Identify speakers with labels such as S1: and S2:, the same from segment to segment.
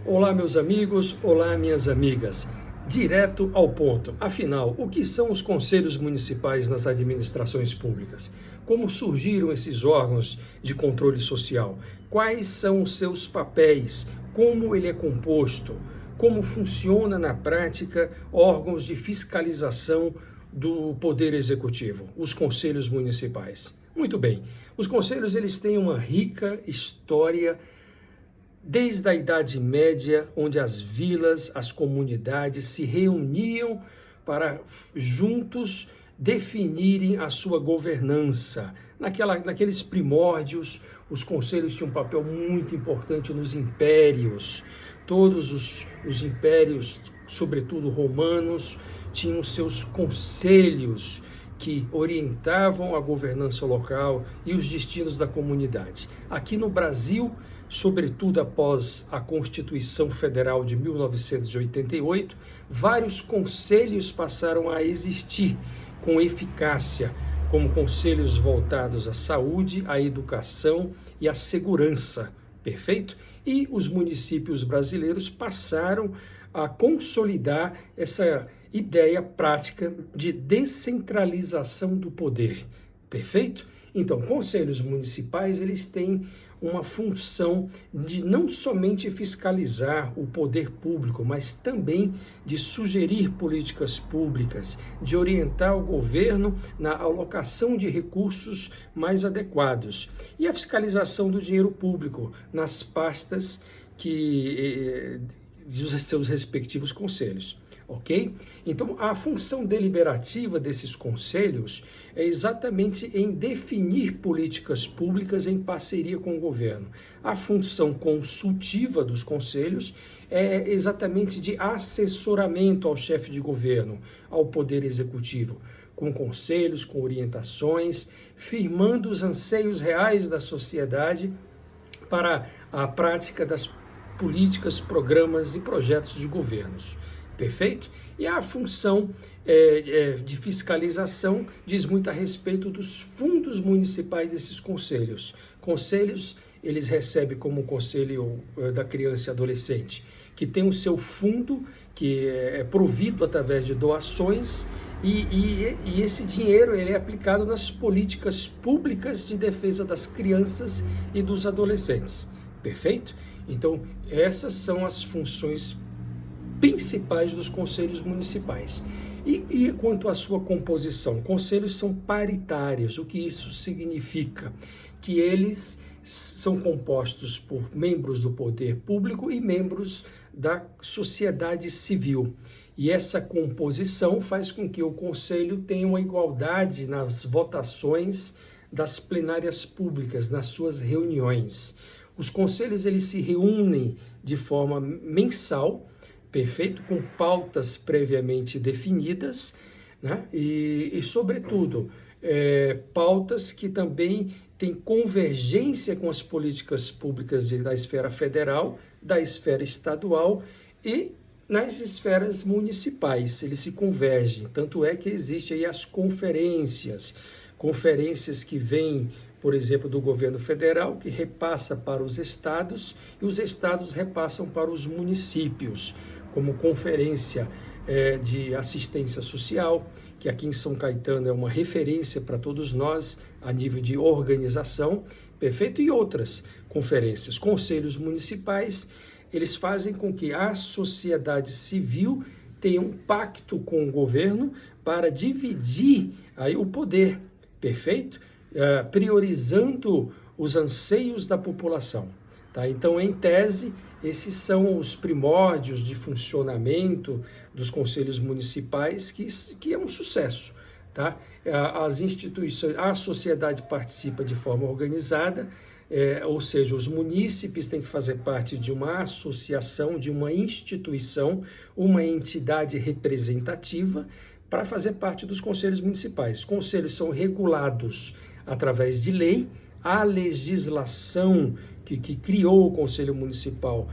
S1: Olá, meus amigos, olá, minhas amigas. Direto ao ponto. Afinal, o que são os conselhos municipais nas administrações públicas? Como surgiram esses órgãos de controle social? Quais são os seus papéis? Como ele é composto? Como funciona na prática órgãos de fiscalização do Poder Executivo, os conselhos municipais? Muito bem, os conselhos eles têm uma rica história desde a Idade Média, onde as vilas, as comunidades se reuniam para juntos definirem a sua governança. Naqueles primórdios, os conselhos tinham um papel muito importante nos impérios. Todos os impérios, sobretudo romanos, tinham seus conselhos que orientavam a governança local e os destinos da comunidade. Aqui no Brasil, sobretudo após a Constituição Federal de 1988, vários conselhos passaram a existir com eficácia, como conselhos voltados à saúde, à educação e à segurança, perfeito? E os municípios brasileiros passaram a consolidar essa ideia prática de descentralização do poder, perfeito? Então, conselhos municipais, eles têm uma função de não somente fiscalizar o poder público, mas também de sugerir políticas públicas, de orientar o governo na alocação de recursos mais adequados e a fiscalização do dinheiro público nas pastas dos seus respectivos conselhos. Ok? Então, a função deliberativa desses conselhos é exatamente em definir políticas públicas em parceria com o governo. A função consultiva dos conselhos é exatamente de assessoramento ao chefe de governo, ao poder executivo, com conselhos, com orientações, firmando os anseios reais da sociedade para a prática das políticas, programas e projetos de governos. Perfeito? E a função de fiscalização diz muito a respeito dos fundos municipais desses conselhos. Conselhos, eles recebem como o Conselho da Criança e Adolescente, que tem o seu fundo, que é provido através de doações, e esse dinheiro ele é aplicado nas políticas públicas de defesa das crianças e dos adolescentes. Perfeito? Então, essas são as funções principais dos conselhos municipais. E quanto à sua composição? Conselhos são paritários. O que isso significa? Que eles são compostos por membros do poder público e membros da sociedade civil. E essa composição faz com que o conselho tenha uma igualdade nas votações das plenárias públicas, nas suas reuniões. Os conselhos eles se reúnem de forma mensal, perfeito, com pautas previamente definidas, né? E sobretudo, pautas que também têm convergência com as políticas públicas da esfera federal, da esfera estadual e nas esferas municipais. Eles se convergem, tanto é que existem aí as conferências que vêm, por exemplo, do governo federal, que repassa para os estados e os estados repassam para os municípios, como conferência de assistência social, que aqui em São Caetano é uma referência para todos nós a nível de organização, perfeito? E outras conferências. Conselhos municipais, eles fazem com que a sociedade civil tenha um pacto com o governo para dividir aí o poder, perfeito? Priorizando os anseios da população. Tá? Então, em tese, esses são os primórdios de funcionamento dos conselhos municipais, que é um sucesso. Tá? As instituições, a sociedade participa de forma organizada, ou seja, os munícipes têm que fazer parte de uma associação, de uma instituição, uma entidade representativa, para fazer parte dos conselhos municipais. Os conselhos são regulados através de lei, a legislação que criou o Conselho Municipal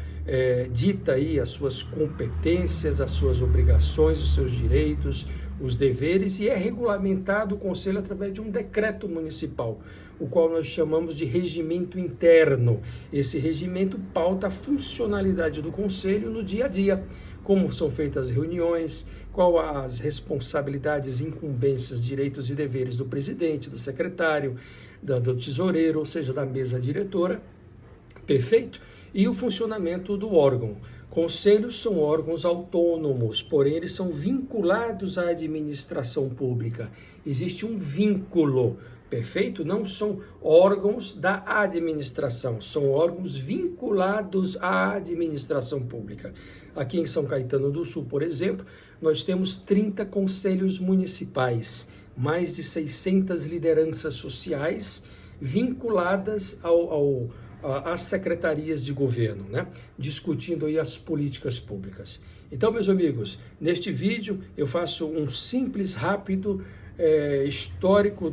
S1: dita aí as suas competências, as suas obrigações, os seus direitos, os deveres, e é regulamentado o Conselho através de um decreto municipal, o qual nós chamamos de regimento interno. Esse regimento pauta a funcionalidade do Conselho no dia a dia, como são feitas as reuniões, qual as responsabilidades, incumbências, direitos e deveres do presidente, do secretário, do tesoureiro, ou seja, da mesa diretora, perfeito? E o funcionamento do órgão. Conselhos são órgãos autônomos, porém eles são vinculados à administração pública. Existe um vínculo, perfeito? Não são órgãos da administração, são órgãos vinculados à administração pública. Aqui em São Caetano do Sul, por exemplo, nós temos 30 conselhos municipais, mais de 600 lideranças sociais vinculadas às secretarias de governo, né? Discutindo aí as políticas públicas. Então, meus amigos, neste vídeo eu faço um simples, rápido histórico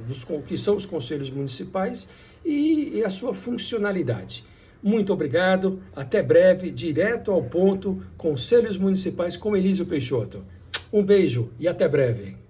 S1: dos que são os conselhos municipais e a sua funcionalidade. Muito obrigado, até breve, direto ao ponto, Conselhos Municipais com Elísio Peixoto. Um beijo e até breve.